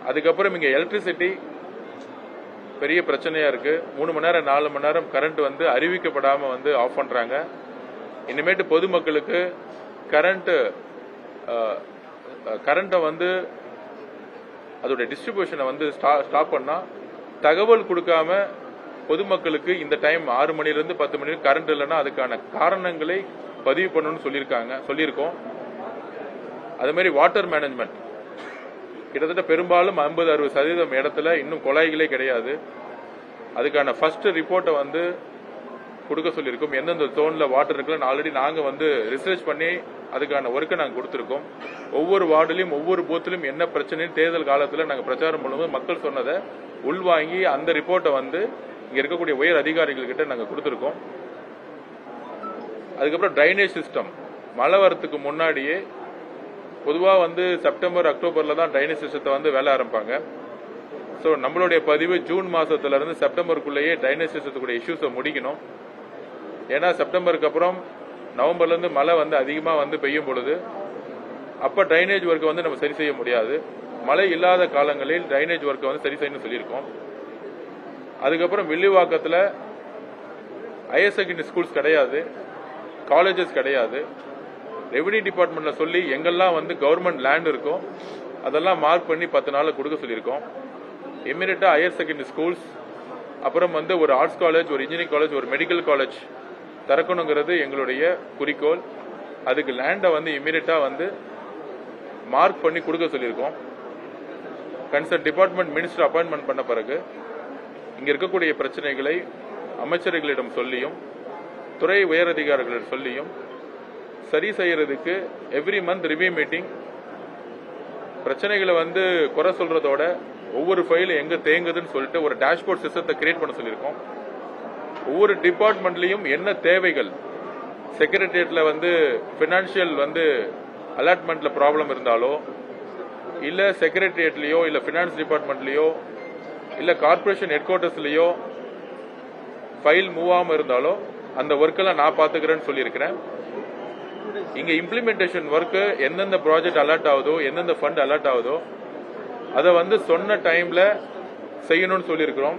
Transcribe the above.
அதுக்கப்புறம் இங்கே எலக்ட்ரிசிட்டி பெரிய பிரச்சனையா இருக்கு. 3 மணி நேரம் 4 மணி நேரம் கரண்ட் வந்து அறிவிக்கப்படாம வந்து ஆஃப் பண்றாங்க. இனிமேட்டு பொதுமக்களுக்கு கரண்ட்டை வந்து அதோட டிஸ்ட்ரிபியூஷனை வந்து ஸ்டாப் பண்ணா தகவல் கொடுக்காம பொதுமக்களுக்கு இந்த டைம் 6 மணிலிருந்து 10 மணி கரண்ட் இல்லைன்னா அதுக்கான காரணங்களை பதிவு பண்ணணும்னு சொல்லியிருக்கோம். அது மாதிரி வாட்டர் மேனேஜ்மெண்ட் கிட்டத்தட்ட பெரும்பாலும் 50-60% இடத்துல இன்னும் குழாய்களே கிடையாது. அதுக்கான ஃபர்ஸ்ட் ரிப்போர்ட்டை வந்து கொடுக்க சொல்லியிருக்கோம். எந்தெந்த ஜோன்ல வாட்டர் இருக்குன்னு ஆல்ரெடி நாங்கள் வந்து ரிசர்ச் பண்ணி அதுக்கான ஒர்க்கை நாங்கள் கொடுத்துருக்கோம். ஒவ்வொரு வார்டிலையும் ஒவ்வொரு பூத்திலும் என்ன பிரச்சனைன்னு தேர்தல் காலத்தில் நாங்கள் பிரச்சாரம் பண்ணும்போது மக்கள் சொன்னதை உள்வாங்கி அந்த ரிப்போர்ட்டை வந்து இங்கே இருக்கக்கூடிய உயர் அதிகாரிகள் கிட்ட நாங்கள் கொடுத்துருக்கோம். அதுக்கப்புறம் ட்ரைனேஜ் சிஸ்டம் மழை வரத்துக்கு முன்னாடியே பொதுவாக வந்து செப்டம்பர் அக்டோபரில் தான் ட்ரைனேஜ் சிஸ்டத்தை வந்து வேலை ஆரம்பிப்பாங்க. ஸோ நம்மளுடைய பதிவு ஜூன் மாதத்துலேருந்து செப்டம்பருக்குள்ளேயே ட்ரைனேஜ் சிஸ்டத்துக்குடைய இஷ்யூஸை முடிக்கணும். ஏன்னா செப்டம்பருக்கு அப்புறம் நவம்பர்லேருந்து மழை வந்து அதிகமாக வந்து பெய்யும் பொழுது அப்போ ட்ரைனேஜ் ஒர்க்கை வந்து நம்ம சரி செய்ய முடியாது. மழை இல்லாத காலங்களில் ட்ரைனேஜ் ஒர்க்கை வந்து சரி செய்யணும்னு சொல்லியிருக்கோம். அதுக்கப்புறம் வில்லிவாக்கத்தில் ஹையர் செகண்டரி ஸ்கூல்ஸ் கிடையாது, காலேஜஸ் கிடையாது. ரெவன்யூ டிபார்ட்மெண்ட்ல சொல்லி எங்கெல்லாம் வந்து கவர்மெண்ட் லேண்ட் இருக்கோ அதெல்லாம் மார்க் பண்ணி 10 நாள்ல கொடுக்க சொல்லியிருக்கோம். இமீடியட்டா ஹையர் செகண்டரி ஸ்கூல்ஸ், அப்புறம் வந்து ஒரு ஆர்ட்ஸ் காலேஜ், ஒரு இன்ஜினியரிங் காலேஜ், ஒரு மெடிக்கல் காலேஜ் திறக்கணுங்கிறது எங்களுடைய குறிக்கோள். அதுக்கு லேண்டை வந்து இமீடியட்டா வந்து மார்க் பண்ணி கொடுக்க சொல்லியிருக்கோம். கன்சர்ன் டிபார்ட்மெண்ட் மினிஸ்டர் அப்பாயின்மெண்ட் பண்ண பிறகு இங்க இருக்கக்கூடிய பிரச்சனைகளை அமைச்சர்களிடம் சொல்லியும் துறை உயரதிகாரிகளிடம் சொல்லியும் சரி செய்யறதுக்கு எவ்ரி மந்த் ரிவ்யூ மீட்டிங், பிரச்சனைகளை வந்து குறை சொல்றதோட ஒவ்வொரு ஃபைல் எங்க தேங்குதுன்னு சொல்லிட்டு ஒரு டேஷ்போர்ட் சிஸ்டத்தை கிரியேட் பண்ண சொல்லியிருக்கோம். ஒவ்வொரு டிபார்ட்மெண்ட்லயும் என்ன தேவைகள், செக்ரட்டரியேட்ல வந்து பினான்சியல் வந்து அலாட்மெண்ட்ல ப்ராப்ளம் இருந்தாலோ, இல்ல செக்ரட்டரியேட்லயோ, இல்ல பினான்ஸ் டிபார்ட்மெண்ட்லயோ, இல்ல கார்பரேஷன் ஹெட் குவார்டர்ஸ்லயோ ஃபைல் மூவ் ஆகாம இருந்தாலோ அந்த ஒர்க்கெல்லாம் நான் பாத்துக்கிறேன்னு சொல்லியிருக்கிறேன். இங்க இம்ப்ளிமெண்டேஷன் ஒர்க் எந்தெந்த ப்ராஜெக்ட் அலர்ட் ஆகுதோ, எந்தெந்த ஃபண்ட் அலர்ட் ஆகுதோ அதை வந்து சொன்ன டைம்ல செய்யணும்னு சொல்லியிருக்கிறோம்.